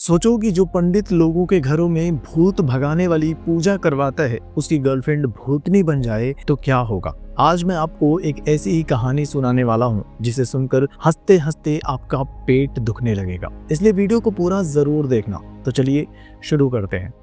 सोचो कि जो पंडित लोगों के घरों में भूत भगाने वाली पूजा करवाता है, उसकी गर्लफ्रेंड भूतनी बन जाए तो क्या होगा। आज मैं आपको एक ऐसी ही कहानी सुनाने वाला हूँ जिसे सुनकर हंसते हंसते आपका पेट दुखने लगेगा। इसलिए वीडियो को पूरा जरूर देखना। तो चलिए शुरू करते हैं।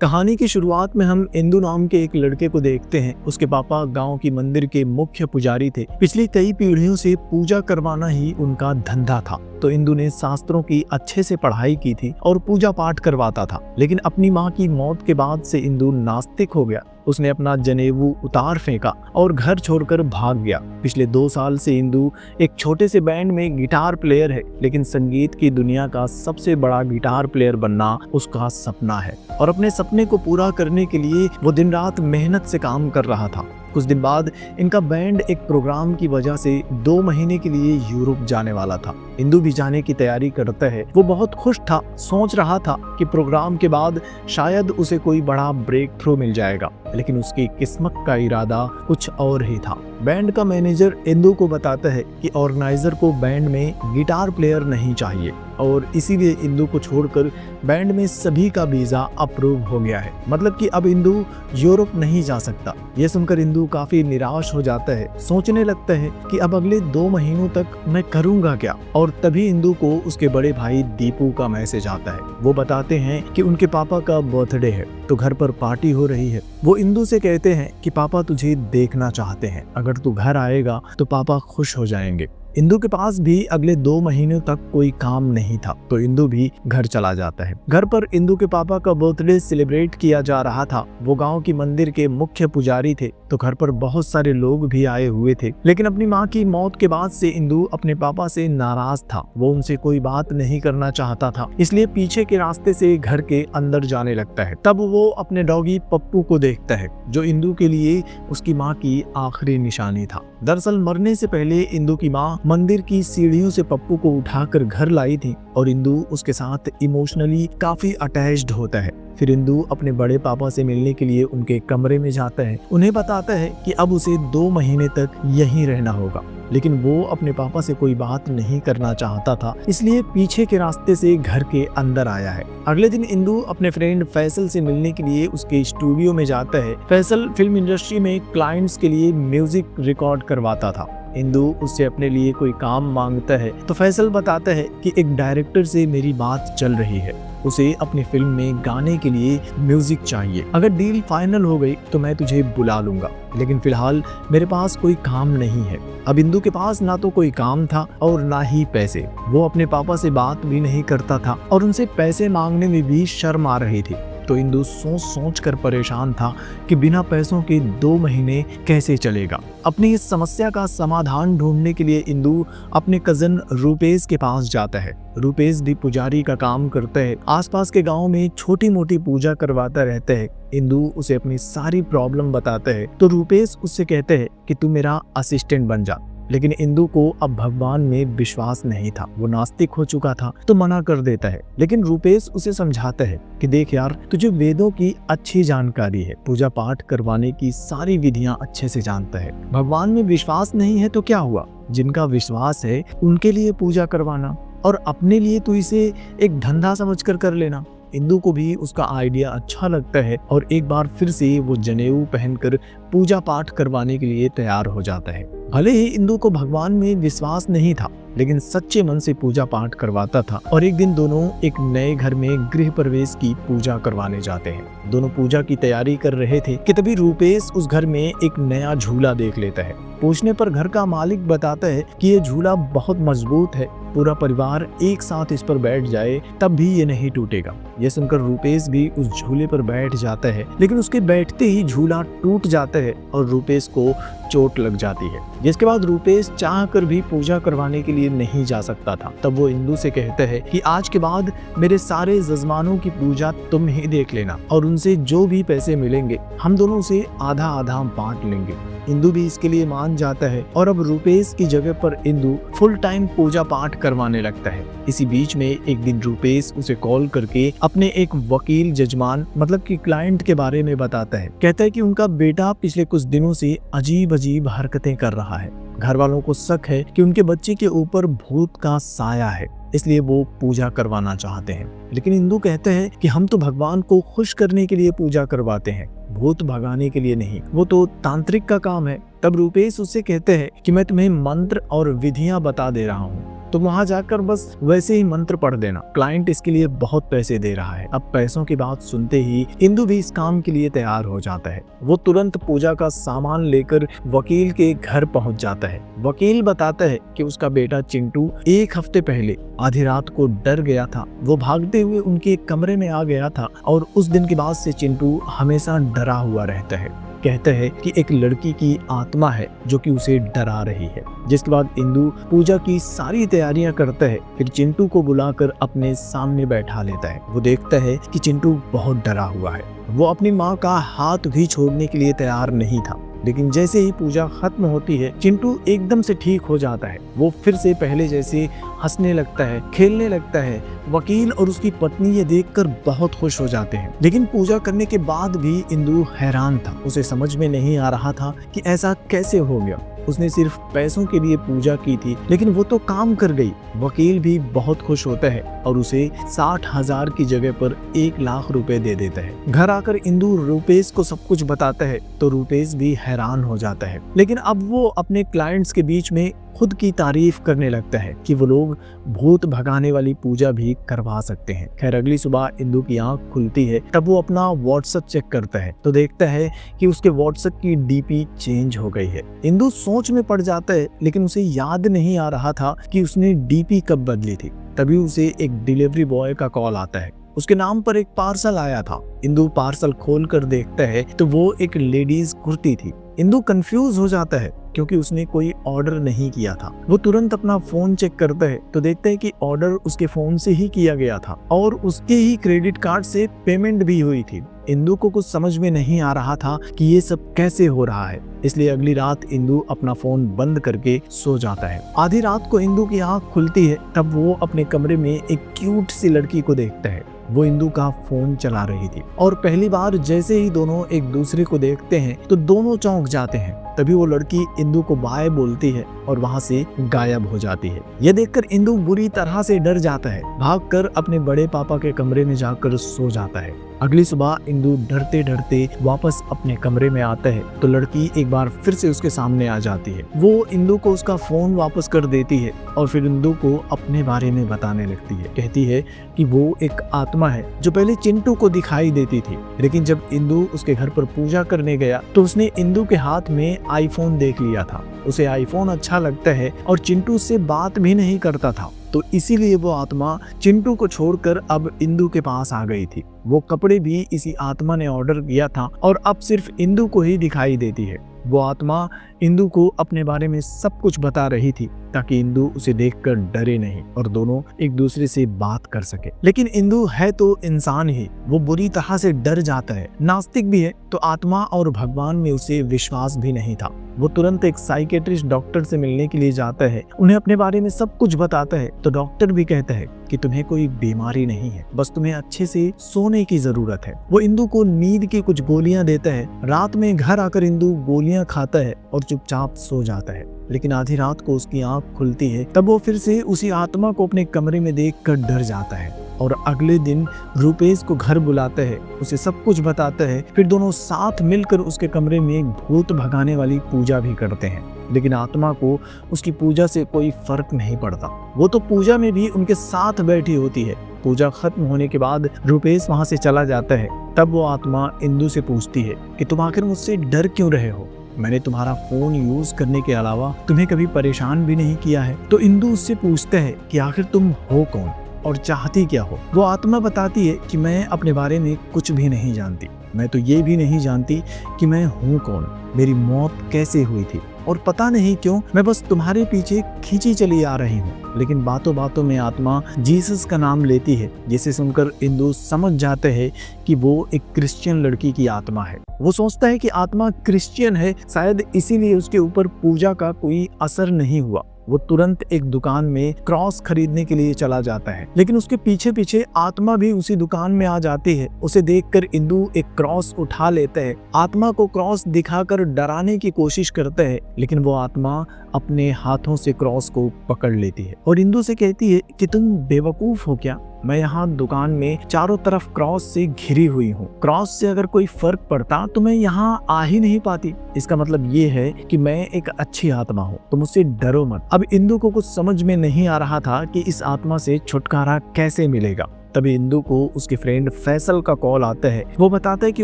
कहानी की शुरुआत में हम इंदु नाम के एक लड़के को देखते हैं। उसके पापा गांव की मंदिर के मुख्य पुजारी थे। पिछली कई पीढ़ियों से पूजा करवाना ही उनका धंधा था। तो इंदु ने शास्त्रों की अच्छे से पढ़ाई की थी और पूजा पाठ करवाता था। लेकिन अपनी माँ की मौत के बाद से इंदु नास्तिक हो गया। उसने अपना जनेऊ उतार फेंका और घर छोड़कर भाग गया। पिछले 2 साल से इंदु एक छोटे से बैंड में गिटार प्लेयर है, लेकिन संगीत की दुनिया का सबसे बड़ा गिटार प्लेयर बनना उसका सपना है और अपने सपने को पूरा करने के लिए वो दिन रात मेहनत से काम कर रहा था। कुछ दिन बाद इनका बैंड एक प्रोग्राम की वजह से 2 महीने के लिए यूरोप जाने वाला था। इंदु भी जाने की तैयारी करता है। वो बहुत खुश था, सोच रहा था कि प्रोग्राम के बाद शायद उसे कोई बड़ा ब्रेक थ्रू मिल जाएगा, लेकिन उसकी किस्मत का इरादा कुछ और ही था। बैंड का मैनेजर इंदु को बताता है कि ऑर्गेनाइजर को बैंड में गिटार प्लेयर नहीं चाहिए और इसीलिए इंदु को छोड़कर बैंड में सभी का वीजा अप्रूव हो गया है। मतलब कि अब इंदु यूरोप नहीं जा सकता। ये सुनकर इंदु काफी निराश हो जाता है। सोचने लगता है कि अब अगले 2 महीनों तक मैं करूंगा क्या। और तभी इंदु को उसके बड़े भाई दीपू का मैसेज आता है। वो बताते हैं कि उनके पापा का बर्थडे है तो घर पर पार्टी हो रही है। वो इंदु से कहते हैं कि पापा तुझे देखना चाहते हैं, अगर तू घर आएगा तो पापा खुश हो जाएंगे। इंदु के पास भी अगले 2 महीनों तक कोई काम नहीं था तो इंदु भी घर चला जाता है। घर पर इंदु के पापा का बर्थडे सेलिब्रेट किया जा रहा था। वो गांव की मंदिर के मुख्य पुजारी थे तो घर पर बहुत सारे लोग भी आए हुए थे। लेकिन अपनी माँ की मौत के बाद से इंदु अपने पापा से नाराज था। वो उनसे कोई बात नहीं करना चाहता था, इसलिए पीछे के रास्ते से घर के अंदर जाने लगता है। तब वो अपने डॉगी पप्पू को देखता है, जो इंदु के लिए उसकी माँ की आखिरी निशानी था। दरअसल मरने से पहले इंदु की माँ मंदिर की सीढ़ियों से पप्पू को उठाकर घर लाई थी और इंदु उसके साथ इमोशनली काफी अटैच्ड होता है। फिर इंदु अपने बड़े पापा से मिलने के लिए उनके कमरे में जाता है। उन्हें बताता है कि अब उसे 2 महीने तक यहीं रहना होगा, लेकिन वो अपने पापा से कोई बात नहीं करना चाहता था, इसलिए पीछे के रास्ते से घर के अंदर आया है। अगले दिन इंदु अपने फ्रेंड फैसल से मिलने के लिए उसके स्टूडियो में जाता है। फैसल फिल्म इंडस्ट्री में क्लाइंट्स के लिए म्यूजिक रिकॉर्ड करवाता था। इंदु उससे अपने लिए कोई काम मांगता है तो फैसल बताता है कि एक डायरेक्टर से मेरी बात चल रही है, उसे अपनी फिल्म में गाने के लिए म्यूजिक चाहिए। अगर डील फाइनल हो गई तो मैं तुझे बुला लूंगा, लेकिन फिलहाल मेरे पास कोई काम नहीं है। अब इंदु के पास ना तो कोई काम था और ना ही पैसे। वो अपने पापा से बात भी नहीं करता था और उनसे पैसे मांगने में भी शर्म आ रही थी। तो इंदु सोच कर परेशान था कि बिना पैसों के 2 महीने कैसे चलेगा। अपनी इस समस्या का समाधान ढूंढने के लिए इंदु अपने कजन रूपेश के पास जाता है। रूपेश भी पुजारी का काम करता है। आसपास के गांव में छोटी मोटी पूजा करवाता रहता है। इंदु उसे अपनी सारी प्रॉब्लम बताता है तो रूपेश उससे कहते हैं कि तू मेरा असिस्टेंट बन जा। लेकिन इंदु को अब भगवान में विश्वास नहीं था। वो नास्तिक हो चुका था तो मना कर देता है। लेकिन रूपेश उसे समझाता है कि देख यार, तुझे वेदों की अच्छी जानकारी है, पूजा पाठ करवाने की सारी विधियां अच्छे से जानता है। भगवान में विश्वास नहीं है तो क्या हुआ, जिनका विश्वास है उनके लिए पूजा करवाना और अपने लिए तो इसे एक धंधा समझकर कर लेना। इंदु को भी उसका आइडिया अच्छा लगता है और एक बार फिर से वो जनेऊ पहनकर पूजा पाठ करवाने के लिए तैयार हो जाता है। भले ही इंदु को भगवान में विश्वास नहीं था, लेकिन सच्चे मन से पूजा पाठ करवाता था। और एक दिन दोनों एक नए घर में गृह प्रवेश की पूजा करवाने जाते हैं। दोनों पूजा की तैयारी कर रहे थे कि तभी रूपेश उस घर में एक नया झूला देख लेता है। पूछने पर घर का मालिक बताता है कि ये झूला बहुत मजबूत है, पूरा परिवार एक साथ इस पर बैठ जाए तब भी ये नहीं टूटेगा। ये सुनकर रूपेश भी उस झूले पर बैठ जाता है, लेकिन उसके बैठते ही झूला टूट जाता है और रूपेश को चोट लग जाती है, जिसके बाद रूपेश चाहकर भी पूजा करवाने के लिए नहीं जा सकता था। तब वो इंदु से कहता है कि आज के बाद मेरे सारे जजमानों की पूजा तुम ही देख लेना और उनसे जो भी पैसे मिलेंगे हम दोनों से आधा आधा बांट लेंगे। इंदु भी इसके लिए मान जाता है और अब रूपेश की जगह पर इंदु फुल टाइम पूजा पाठ करवाने लगता है। इसी बीच में एक दिन रूपेश उसे कॉल करके अपने एक वकील जजमान मतलब कि क्लाइंट के बारे में बताता है। कहता है कि उनका बेटा पिछले कुछ दिनों से अजीब अजीब हरकतें कर रहा है। घर वालों को शक है कि उनके बच्चे के ऊपर भूत का साया है। इसलिए वो पूजा करवाना चाहते हैं। लेकिन इंदु कहते हैं कि हम तो भगवान को खुश करने के लिए पूजा करवाते हैं, भूत भगाने के लिए नहीं, वो तो तांत्रिक का काम है। तब रूपेश उससे कहते हैं कि मैं तुम्हें मंत्र और विधियां बता दे रहा हूँ, तो वहां जाकर बस वैसे ही मंत्र पढ़ देना। क्लाइंट इसके लिए बहुत पैसे दे रहा है। अब पैसों की बात सुनते ही इंदु भी इस काम के लिए तैयार हो जाता है। वो तुरंत पूजा का सामान लेकर वकील के घर पहुंच जाता है। वकील बताता है कि उसका बेटा चिंटू 1 हफ्ते पहले आधी रात को डर गया था। वो भागते हुए उनके कमरे में आ गया था और उस दिन के बाद से चिंटू हमेशा डरा हुआ रहता है। कहते हैं कि एक लड़की की आत्मा है जो कि उसे डरा रही है। जिसके बाद इंदु पूजा की सारी तैयारियां करता है, फिर चिंटू को बुलाकर अपने सामने बैठा लेता है। वो देखता है कि चिंटू बहुत डरा हुआ है। वो अपनी माँ का हाथ भी छोड़ने के लिए तैयार नहीं था। लेकिन जैसे ही पूजा खत्म होती है, चिंटू एकदम से ठीक हो जाता है। वो फिर से पहले जैसे हंसने लगता है, खेलने लगता है। वकील और उसकी पत्नी ये देखकर बहुत खुश हो जाते हैं। लेकिन पूजा करने के बाद भी इंदु हैरान था। उसे समझ में नहीं आ रहा था कि ऐसा कैसे हो गया। उसने सिर्फ पैसों के लिए पूजा की थी, लेकिन वो तो काम कर गई। वकील भी बहुत खुश होता है और उसे 60,000 की जगह पर 1 लाख रुपए दे देता है। घर आकर इंदु रूपेश को सब कुछ बताता है तो रूपेश भी हैरान हो जाता है। लेकिन अब वो अपने क्लाइंट्स के बीच में खुद की तारीफ करने लगता है कि वो लोग भूत भगाने वाली पूजा भी करवा सकते हैं। खैर अगली सुबह इंदु की आंख खुलती है। तब वो अपना व्हाट्सएप चेक करता है तो देखता है कि उसके व्हाट्सएप की डीपी चेंज हो गई है। इंदु सोच में पड़ जाता है, लेकिन उसे याद नहीं आ रहा था कि उसने डीपी कब बदली थी। तभी उसे एक डिलीवरी बॉय का कॉल आता है। उसके नाम पर एक पार्सल आया था। इंदु पार्सल खोल कर देखता है तो वो एक लेडीज कुर्ती थी। इंदु कंफ्यूज हो जाता है क्योंकि उसने कोई ऑर्डर नहीं किया था। वो तुरंत अपना फोन चेक करता है तो देखता है कि ऑर्डर उसके फोन से ही किया गया था और उसके ही क्रेडिट कार्ड से पेमेंट भी हुई थी। इंदु को कुछ समझ में नहीं आ रहा था कि ये सब कैसे हो रहा है, इसलिए अगली रात इंदु अपना फोन बंद करके सो जाता है। आधी रात को इंदु की आंख खुलती है। तब वो अपने कमरे में एक क्यूट सी लड़की को देखता है। वो इंदु का फोन चला रही थी और पहली बार जैसे ही दोनों एक दूसरे को देखते हैं तो दोनों चौंक जाते हैं। तभी वो लड़की इंदु को बाय बोलती है और वहां से गायब हो जाती है। यह देखकर इंदु बुरी तरह से डर जाता है। भागकर अपने बड़े पापा के कमरे में जाकर सो जाता है। अगली सुबह इंदु डरते डरते वापस अपने कमरे में आता है तो लड़की एक बार फिर से उसके सामने आ जाती है। वो इंदु को उसका फोन वापस कर देती है और फिर इंदु को अपने बारे में बताने लगती है। कहती है कि वो एक आत्मा है जो पहले चिंटू को दिखाई देती थी, लेकिन जब इंदु उसके घर पर पूजा करने गया तो उसने इंदु के हाथ में आईफोन देख लिया था। उसे आईफोन अच्छा लगता है और चिंटू से बात भी नहीं करता था, तो इसीलिए वो आत्मा चिंटू को छोड़कर अब इंदु के पास आ गई थी। वो कपड़े भी इसी आत्मा ने ऑर्डर किया था और अब सिर्फ इंदु को ही दिखाई देती है। वो आत्मा इंदु को अपने बारे में सब कुछ बता रही थी ताकि इंदु उसे देखकर डरे नहीं और दोनों एक दूसरे से बात कर सके। लेकिन इंदु है तो इंसान ही, वो बुरी तरह से डर जाता है। नास्तिक भी है तो आत्मा और भगवान में उसे विश्वास भी नहीं था। वो तुरंत एक साइकेट्रिस्ट डॉक्टर से मिलने के लिए जाता है, उन्हें अपने बारे में सब कुछ बताता है तो डॉक्टर भी कहता है कि तुम्हें कोई बीमारी नहीं है, बस तुम्हें अच्छे से सोने की जरूरत है। वो इंदु को नींद की कुछ गोलियां देता है। रात में घर आकर इंदु गोलियां खाता है और चुपचाप सो जाता है। लेकिन आधी रात को उसकी आंख खुलती है। तब वो फिर से उसी आत्मा को अपने कमरे में देखकर डर जाता है और अगले दिन रूपेश को घर बुलाता है, उसे सब कुछ बताता है। फिर दोनों साथ मिलकर उसके कमरे में एक भूत भगाने वाली पूजा भी करते हैं। लेकिन आत्मा को उसकी पूजा से कोई फर्क नहीं पड़ता। वो तो पूजा में भी उनके साथ बैठी होती है। पूजा खत्म होने के बाद रूपेश वहां से चला जाता है। तब वो आत्मा इंदु से पूछती है कि तुम आखिर मुझसे डर क्यों रहे हो? मैंने तुम्हारा फोन यूज करने के अलावा तुम्हें कभी परेशान भी नहीं किया है। तो इंदु उससे पूछता है कि आखिर तुम हो कौन और चाहती क्या हो? वो आत्मा बताती है कि मैं अपने बारे में कुछ भी नहीं जानती। मैं तो ये भी नहीं जानती कि मैं हूँ कौन, मेरी मौत कैसे हुई थी, और पता नहीं क्यों मैं बस तुम्हारे पीछे खींची चली आ रही हूँ। लेकिन बातों बातों में आत्मा जीसस का नाम लेती है, जिसे सुनकर इंदु समझ जाते हैं कि वो एक क्रिश्चियन लड़की की आत्मा है। वो सोचता है कि आत्मा क्रिश्चियन है, शायद इसीलिए उसके ऊपर पूजा का कोई असर नहीं हुआ। वो तुरंत एक दुकान में क्रॉस खरीदने के लिए चला जाता है, लेकिन उसके पीछे पीछे आत्मा भी उसी दुकान में आ जाती है। उसे देखकर इंदु एक क्रॉस उठा लेता है, आत्मा को क्रॉस दिखाकर डराने की कोशिश करता है, लेकिन वो आत्मा अपने हाथों से क्रॉस को पकड़ लेती है और इंदु से कहती है कि तुम बेवकूफ हो क्या? मैं यहाँ दुकान में चारों तरफ क्रॉस से घिरी हुई हूँ। क्रॉस से अगर कोई फर्क पड़ता तो मैं यहाँ आ ही नहीं पाती। इसका मतलब ये है कि मैं एक अच्छी आत्मा हूँ, तुम मुझसे डरो मत। अब इंदु को कुछ समझ में नहीं आ रहा था कि इस आत्मा से छुटकारा कैसे मिलेगा। तभी इंदु को उसके फ्रेंड फैसल का कॉल आता है। वो बताता है कि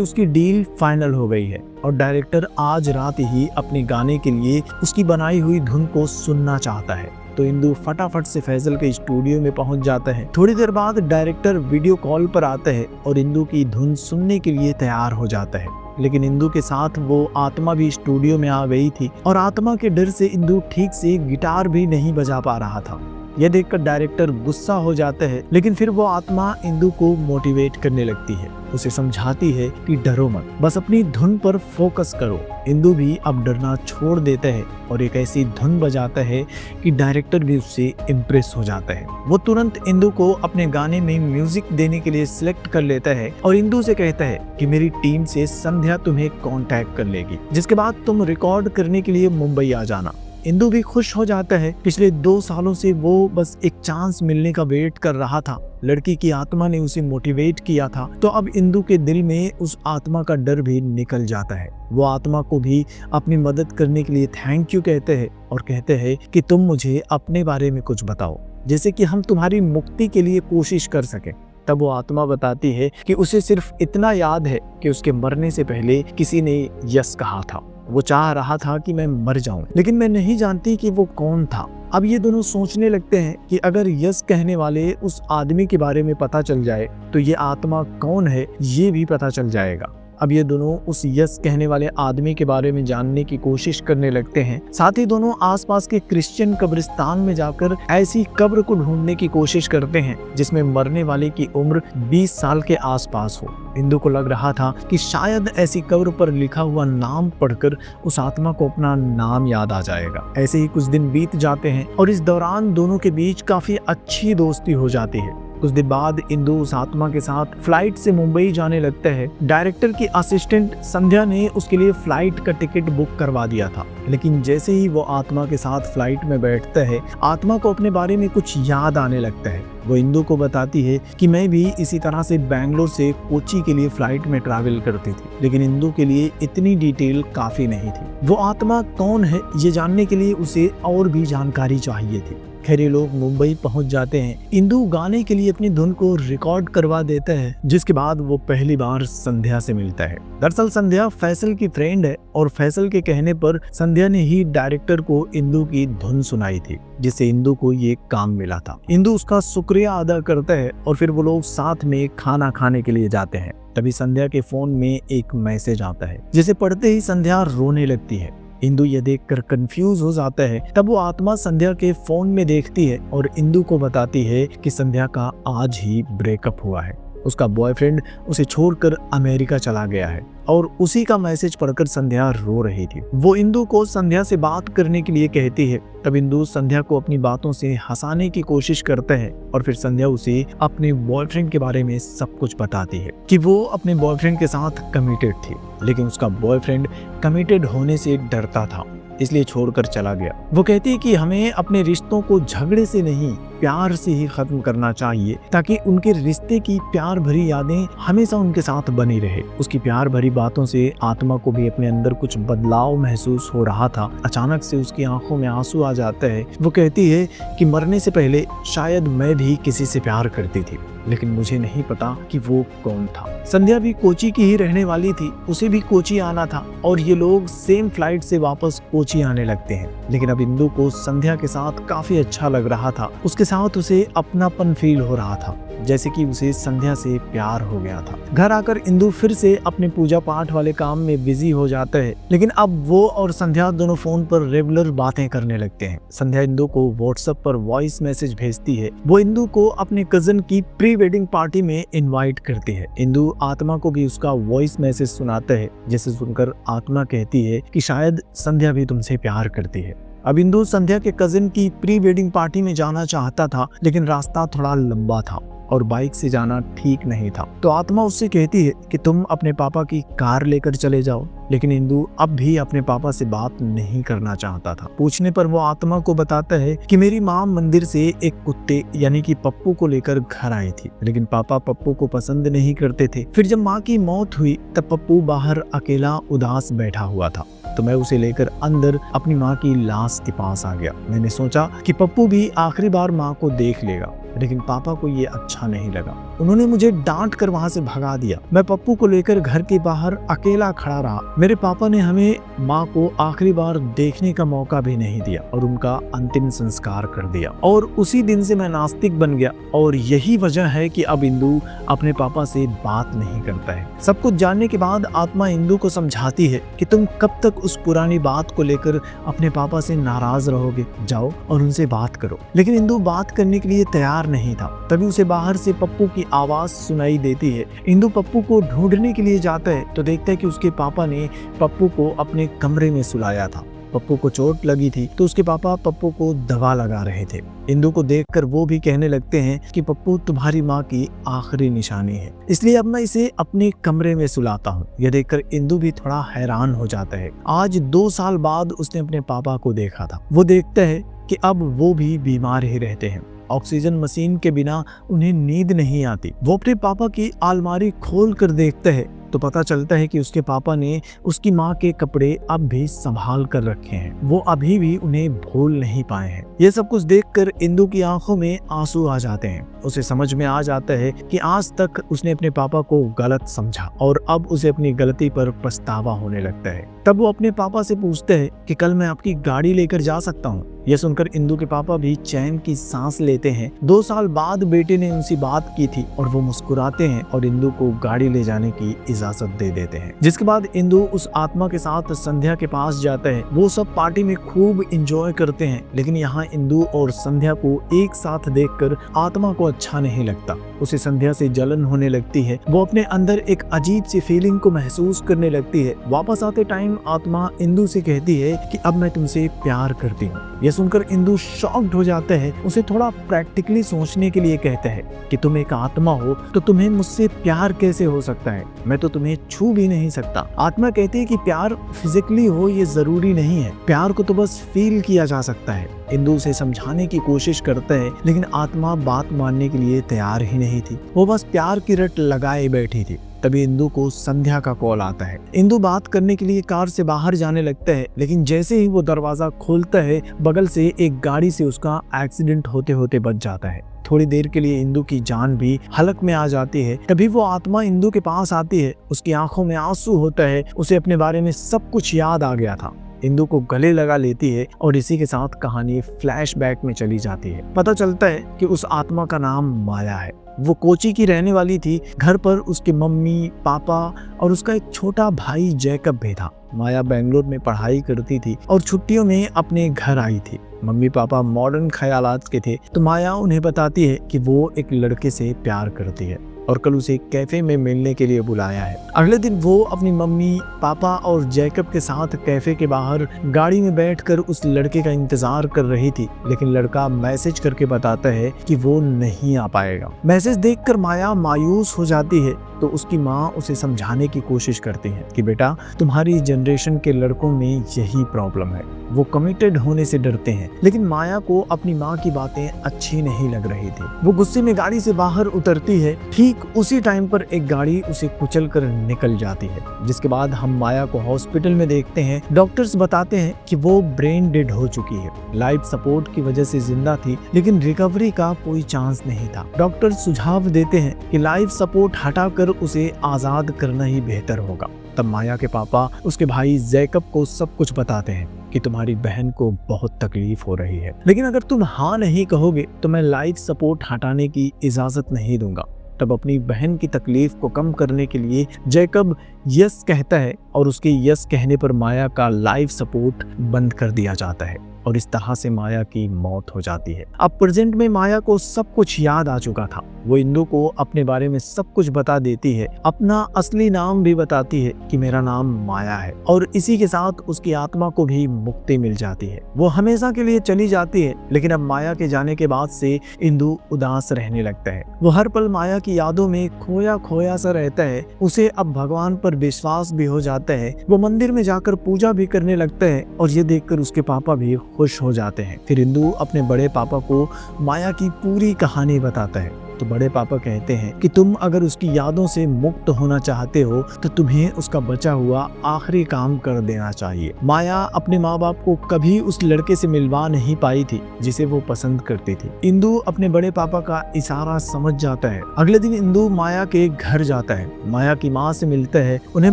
उसकी डील फाइनल हो गई है और डायरेक्टर आज रात ही अपने गाने के लिए उसकी बनाई हुई धुन को सुनना चाहता है। तो इंदु फटाफट से फैसल के स्टूडियो में पहुंच जाता है। थोड़ी देर बाद डायरेक्टर वीडियो कॉल पर आता है और इंदु की धुन सुनने के लिए तैयार हो जाता है, लेकिन इंदु के साथ वो आत्मा भी स्टूडियो में आ गई थी और आत्मा के डर से इंदु ठीक से गिटार भी नहीं बजा पा रहा था। यह देखकर डायरेक्टर गुस्सा हो जाता है, लेकिन फिर वो आत्मा इंदु को मोटिवेट करने लगती है। उसे समझाती है कि डरो मत, बस अपनी धुन पर फोकस करो। इंदु भी अब डरना छोड़ देता है और एक ऐसी धुन बजाता है कि डायरेक्टर भी उससे इम्प्रेस हो जाता है। वो तुरंत इंदु को अपने गाने में म्यूजिक देने के लिए सिलेक्ट कर लेता है और इंदु से कहता है कि मेरी टीम से संध्या तुम्हें कांटेक्ट कर लेगी, जिसके बाद तुम रिकॉर्ड करने के लिए मुंबई आ जाना। इंदु भी खुश हो जाता है। पिछले 2 सालों से वो बस एक चांस मिलने का वेट कर रहा था। लड़की की आत्मा ने उसे मोटिवेट किया था, तो अब इंदु के दिल में उस आत्मा का डर भी निकल जाता है। वो आत्मा को भी अपनी मदद करने के लिए थैंक यू कहते हैं और कहते हैं कि तुम मुझे अपने बारे में कुछ बताओ, जैसे कि हम तुम्हारी मुक्ति के लिए कोशिश कर सकें। तब वो आत्मा बताती है कि उसे सिर्फ इतना याद है कि उसके मरने से पहले किसी ने यस कहा था। वो चाह रहा था कि मैं मर जाऊं, लेकिन मैं नहीं जानती कि वो कौन था। अब ये दोनों सोचने लगते हैं कि अगर यस कहने वाले उस आदमी के बारे में पता चल जाए तो ये आत्मा कौन है ये भी पता चल जाएगा। अब ये दोनों उस यस कहने वाले आदमी के बारे में जानने की कोशिश करने लगते हैं। साथ ही दोनों आसपास के क्रिश्चियन कब्रिस्तान में जाकर ऐसी कब्र को ढूंढने की कोशिश करते हैं जिसमें मरने वाले की उम्र 20 साल के आसपास हो। इंदु को लग रहा था कि शायद ऐसी कब्र पर लिखा हुआ नाम पढ़कर उस आत्मा को अपना नाम याद आ जाएगा। ऐसे ही कुछ दिन बीत जाते हैं और इस दौरान दोनों के बीच काफी अच्छी दोस्ती हो जाती है। कुछ दिन बाद इंदु उस आत्मा के साथ फ्लाइट से मुंबई जाने लगता है। डायरेक्टर की असिस्टेंट संध्या ने उसके लिए फ्लाइट का टिकट बुक करवा दिया था, लेकिन जैसे ही वो आत्मा के साथ फ्लाइट में बैठता है, आत्मा को अपने बारे में कुछ याद आने लगता है। वो इंदु को बताती है कि मैं भी इसी तरह से बैंगलोर से कोची के लिए फ्लाइट में ट्रैवल करती थी, लेकिन इंदु के लिए इतनी डिटेल काफी नहीं थी। वो आत्मा कौन है ये जानने के लिए उसे और भी जानकारी चाहिए थी। खैर, ये लोग मुंबई पहुंच जाते हैं। इंदु गाने के लिए अपनी धुन को रिकॉर्ड करवा देता है, जिसके बाद वो पहली बार संध्या से मिलता है। दरअसल संध्या फैसल की फ्रेंड है और फैसल के कहने पर संध्या ने ही डायरेक्टर को इंदु की धुन सुनाई थी, जिससे इंदु को ये काम मिला था। इंदु उसका शुक्रिया अदा करता है और फिर वो लोग साथ में खाना खाने के लिए जाते हैं। तभी संध्या के फोन में एक मैसेज आता है, जिसे पढ़ते ही संध्या रोने लगती है। इंदु ये देखकर कंफ्यूज हो जाता है। तब वो आत्मा संध्या के फोन में देखती है और इंदु को बताती है कि संध्या का आज ही ब्रेकअप हुआ है। उसका बॉयफ्रेंड उसे छोड़कर अमेरिका चला गया है और उसी का मैसेज पढ़कर संध्या रो रही थी। वो इंदु को संध्या से बात करने के लिए कहती है। तब इंदु संध्या को अपनी बातों से हंसाने की कोशिश करता है और फिर संध्या उसे अपने बॉयफ्रेंड के बारे में सब कुछ बताती है कि वो अपने बॉयफ्रेंड के साथ कमिटेड थी, लेकिन उसका बॉयफ्रेंड कमिटेड होने से डरता था, इसलिए छोड़कर चला गया। वो कहती है कि हमें अपने रिश्तों को झगड़े से नहीं, प्यार से ही खत्म करना चाहिए, ताकि उनके रिश्ते की प्यार भरी यादें हमेशा उनके साथ बनी रहे। उसकी प्यार भरी बातों से आत्मा को भी अपने अंदर कुछ बदलाव महसूस हो रहा था। अचानक से उसकी आंखों में आंसू आ जाता है। वो कहती है कि मरने से पहले शायद मैं भी किसी से प्यार करती थी, लेकिन मुझे नहीं पता कि वो कौन था। संध्या भी कोची की ही रहने वाली थी, उसे भी कोची आना था और ये लोग सेम फ्लाइट से वापस कोची आने लगते हैं। लेकिन अब इंदु को संध्या के साथ काफी अच्छा लग रहा था। उसके साथ उसे अपनापन फील हो रहा था, जैसे कि उसे संध्या से प्यार हो गया था। घर आकर इंदु फिर से अपने पूजा पाठ वाले काम में बिजी हो जाता है, लेकिन अब वो और संध्या दोनों फोन पर रेगुलर बातें करने लगते हैं। संध्या इंदु को व्हाट्सएप पर वॉइस मैसेज भेजती है। वो इंदु को अपने कजन की प्री वेडिंग पार्टी में इनवाइट करती है। इंदु आत्मा को भी उसका वॉइस मैसेज सुनाता है, जिसे सुनकर आत्मा कहती है कि शायद संध्या भी तुमसे प्यार करती है। अब इंदु संध्या के कजिन की प्री वेडिंग पार्टी में जाना चाहता था, लेकिन रास्ता थोड़ा लंबा था और बाइक से जाना ठीक नहीं था। तो आत्मा उससे कहती है कि तुम अपने पापा की कार लेकर चले जाओ, लेकिन इंदु अब भी अपने पापा से बात नहीं करना चाहता था। पूछने पर वो आत्मा को बताता है कि मेरी माँ मंदिर से एक कुत्ते यानी कि पप्पू को लेकर घर आई थी, लेकिन पापा पप्पू को पसंद नहीं करते थे। फिर जब माँ की मौत हुई तब पप्पू बाहर अकेला उदास बैठा हुआ था, तो मैं उसे लेकर अंदर अपनी माँ की लाश के पास आ गया। मैंने सोचा कि पप्पू भी आखिरी बार माँ को देख लेगा, लेकिन पापा को ये अच्छा नहीं लगा। उन्होंने मुझे डांट कर वहां से भगा दिया। मैं पप्पू को लेकर घर के बाहर अकेला खड़ा रहा। मेरे पापा ने हमें माँ को आखिरी बार देखने का मौका भी नहीं दिया और उनका अंतिम संस्कार कर दिया। और उसी दिन से मैं नास्तिक बन गया और यही वजह है कि अब इंदु अपने पापा से बात नहीं करता है। सब कुछ जानने के बाद आत्मा इंदु को समझाती है कि तुम कब तक उस पुरानी बात को लेकर अपने पापा से नाराज रहोगे, जाओ और उनसे बात करो। लेकिन इंदु बात करने के लिए तैयार नहीं था। तभी उसे बाहर से पप्पू की आवाज सुनाई देती है। इंदु पप्पू को ढूंढने के लिए जाता है तो देखता है कि उसके पापा ने पप्पू को अपने कमरे में सुलाया था। पप्पू को चोट लगी थी तो उसके पापा पप्पू को दवा लगा रहे थे। इंदु को देखकर वो भी कहने लगते हैं कि पप्पू तुम्हारी माँ की आखिरी निशानी है, इसलिए अब मैं इसे अपने कमरे में सुलाता हूँ। यह देखकर इंदु भी थोड़ा हैरान हो जाता है। आज 2 साल बाद उसने अपने पापा को देखा था। वो देखता है कि अब वो भी बीमार ही रहते हैं। ऑक्सीजन मशीन के बिना उन्हें नींद नहीं आती। वो अपने पापा की अलमारी खोल कर देखता है तो पता चलता है कि उसके पापा ने उसकी माँ के कपड़े अब भी संभाल कर रखे हैं। वो अभी भी उन्हें भूल नहीं पाए हैं। ये सब कुछ देखकर इंदु की आंखों में आंसू आ जाते हैं। उसे समझ में आ जाता है कि आज तक उसने अपने पापा को गलत समझा और अब उसे अपनी गलती पर पछतावा होने लगता है। तब वो अपने पापा से पूछते हैं कि कल मैं आपकी गाड़ी लेकर जा सकता हूँ। यह सुनकर इंदु के पापा भी चैन की सांस लेते हैं। 2 साल बाद बेटे ने उनसे बात की थी और वो मुस्कुराते हैं और इंदु को गाड़ी ले जाने की इजाजत दे देते हैं। जिसके बाद इंदु उस आत्मा के साथ संध्या के पास जाता है। वो सब पार्टी में खूब एंजॉय करते हैं, लेकिन यहाँ इंदु और संध्या को एक साथ देखकर आत्मा को अच्छा नहीं लगता। उसे संध्या से जलन होने लगती है। वो अपने अंदर एक अजीब सी फीलिंग को महसूस करने लगती है। वापस आते टाइम आत्मा इंदु से कहती है कि अब मैं तुमसे प्यार करती हूँ। यह सुनकर इंदु शॉक्ड हो जाता है। उसे थोड़ा प्रैक्टिकली सोचने के लिए कहता है कि तुम एक आत्मा हो तो तुम्हें मुझसे प्यार कैसे हो सकता है, मैं तो तुम्हें छू भी नहीं सकता। आत्मा कहती है कि प्यार फिजिकली हो ये जरूरी नहीं है, प्यार को तो बस फील किया जा सकता है। इंदु उसे समझाने की कोशिश करता है, लेकिन आत्मा बात मानने के लिए तैयार ही नहीं थी। वो बस प्यार की रट लगाए बैठी थी। तभी इंदु को संध्या का कॉल आता है। इंदु बात करने के लिए कार से बाहर जाने लगता है, लेकिन जैसे ही वो दरवाजा खोलता है बगल से एक गाड़ी से उसका एक्सीडेंट होते होते बच जाता है। थोड़ी देर के लिए इंदु की जान भी हलक में आ जाती है। तभी वो आत्मा इंदु के पास आती है। उसकी आंखों में आंसू होता है। उसे अपने बारे में सब कुछ याद आ गया था। इंदु को गले लगा लेती है और इसी के साथ कहानी फ्लैशबैक में चली जाती है। पता चलता है कि उस आत्मा का नाम माया है। वो कोची की रहने वाली थी। घर पर उसके मम्मी, पापा और उसका एक छोटा भाई जैकब भी था। माया बेंगलोर में पढ़ाई करती थी और छुट्टियों में अपने घर आई थी। मम्मी पापा मॉडर्न ख्यालात के थे, तो माया उन्हें बताती है कि वो एक लड़के से प्यार करती है और कल उसे कैफे में मिलने के लिए बुलाया है। अगले दिन वो अपनी मम्मी, पापा और जैकब के साथ कैफे के बाहर गाड़ी में बैठकर उस लड़के का इंतजार कर रही थी, लेकिन लड़का मैसेज करके बताता है कि वो नहीं आ पाएगा। मैसेज देखकर माया मायूस हो जाती है, तो उसकी माँ उसे समझाने की कोशिश करती है कि बेटा तुम्हारी जनरेशन के लड़कों में यही प्रॉब्लम है, वो कमिटेड होने से डरते हैं। लेकिन माया को अपनी माँ की बातें अच्छी नहीं लग रही थी। वो गुस्से में गाड़ी से बाहर उतरती है। ठीक उसी टाइम पर एक गाड़ी उसे कुचल कर निकल जाती है। जिसके बाद हम माया को हॉस्पिटल में देखते हैं। डॉक्टर्स बताते हैं कि वो ब्रेन डेड हो चुकी है। लाइफ सपोर्ट की वजह से जिंदा थी, लेकिन रिकवरी का कोई चांस नहीं था। डॉक्टर सुझाव देते हैं कि लाइफ सपोर्ट हटाकर उसे आजाद करना ही बेहतर होगा। तब माया के पापा उसके भाई जैकब को सब कुछ बताते हैं कि तुम्हारी बहन को बहुत तकलीफ हो रही है, लेकिन अगर तुम हाँ नहीं कहोगे तो मैं लाइफ सपोर्ट हटाने की इजाजत नहीं दूंगा। तब अपनी बहन की तकलीफ को कम करने के लिए जैकब यस कहता है और उसके यस कहने पर माया का लाइफ सपोर्ट बंद कर दिया जाता है। और इस तरह से माया की मौत हो जाती है। अब प्रेजेंट में माया को सब कुछ याद आ चुका था। वो इंदु को अपने बारे में सब कुछ बता देती है, अपना असली नाम भी बताती है कि मेरा नाम माया है, और इसी के साथ उसकी आत्मा को भी मुक्ति मिल जाती है। वो हमेशा के लिए चली जाती है, लेकिन अब माया के जाने के बाद से इंदु उदास रहने लगता है। वो हर पल माया की यादों में खोया खोया सा रहता है। उसे अब भगवान पर विश्वास भी हो जाता है। वो मंदिर में जाकर पूजा भी करने लगता है और ये देखकर उसके पापा भी खुश हो जाते हैं। फिर इंदु अपने बड़े पापा को माया की पूरी कहानी बताता है। तो बड़े पापा कहते हैं कि तुम अगर उसकी यादों से मुक्त होना चाहते हो तो तुम्हें उसका बचा हुआ आखिरी काम कर देना चाहिए। माया अपने माँ बाप को कभी उस लड़के से मिलवा नहीं पाई थी जिसे वो पसंद करती थी। इंदु अपने बड़े पापा का इशारा समझ जाता है। अगले दिन इंदु माया के घर जाता है, माया की माँ से मिलता है, उन्हें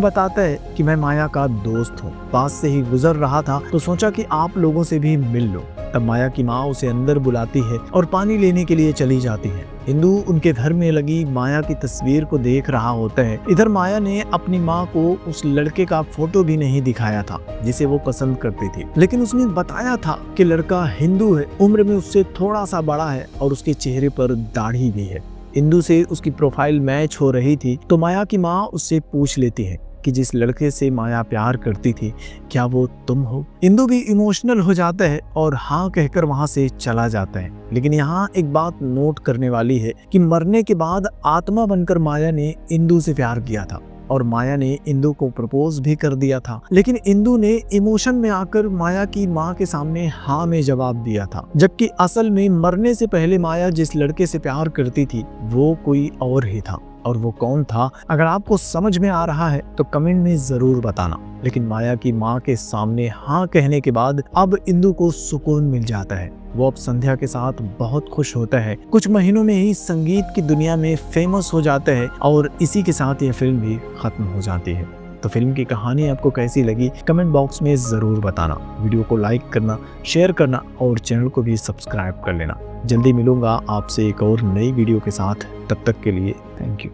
बताता है कि मैं माया का दोस्त हूँ, पास से ही गुजर रहा था तो सोचा कि आप लोगों से भी मिल लो। तब माया की माँ उसे अंदर बुलाती है और पानी लेने के लिए चली जाती है। इंदु उनके घर में लगी माया की तस्वीर को देख रहा होता है। इधर माया ने अपनी माँ को उस लड़के का फोटो भी नहीं दिखाया था जिसे वो पसंद करती थी, लेकिन उसने बताया था कि लड़का हिंदू है, उम्र में उससे थोड़ा सा बड़ा है और उसके चेहरे पर दाढ़ी भी है। इंदु से उसकी प्रोफाइल मैच हो रही थी तो माया की माँ उससे पूछ लेती है कि जिस लड़के से माया प्यार करती थी क्या वो तुम हो। इंदु भी इमोशनल हो जाता है और हाँ कहकर वहां से चला जाता है। लेकिन यहाँ एक बात नोट करने वाली है कि मरने के बाद आत्मा बनकर माया ने इंदु से प्यार किया था और माया ने इंदु को प्रपोज भी कर दिया था, लेकिन इंदु ने इमोशन में आकर माया की माँ के सामने हाँ में जवाब दिया था, जबकि असल में मरने से पहले माया जिस लड़के से प्यार करती थी वो कोई और ही था। और वो कौन था, अगर आपको समझ में आ रहा है तो कमेंट में जरूर बताना। लेकिन माया की माँ के सामने हाँ कहने के बाद अब इंदु को सुकून मिल जाता है। वो अब संध्या के साथ बहुत खुश होता है। कुछ महीनों में ही संगीत की दुनिया में फेमस हो जाता है और इसी के साथ यह फिल्म भी खत्म हो जाती है। तो फिल्म की कहानी आपको कैसी लगी कमेंट बॉक्स में ज़रूर बताना। वीडियो को लाइक करना, शेयर करना और चैनल को भी सब्सक्राइब कर लेना। जल्दी मिलूंगा आपसे एक और नई वीडियो के साथ, तब तक के लिए थैंक यू।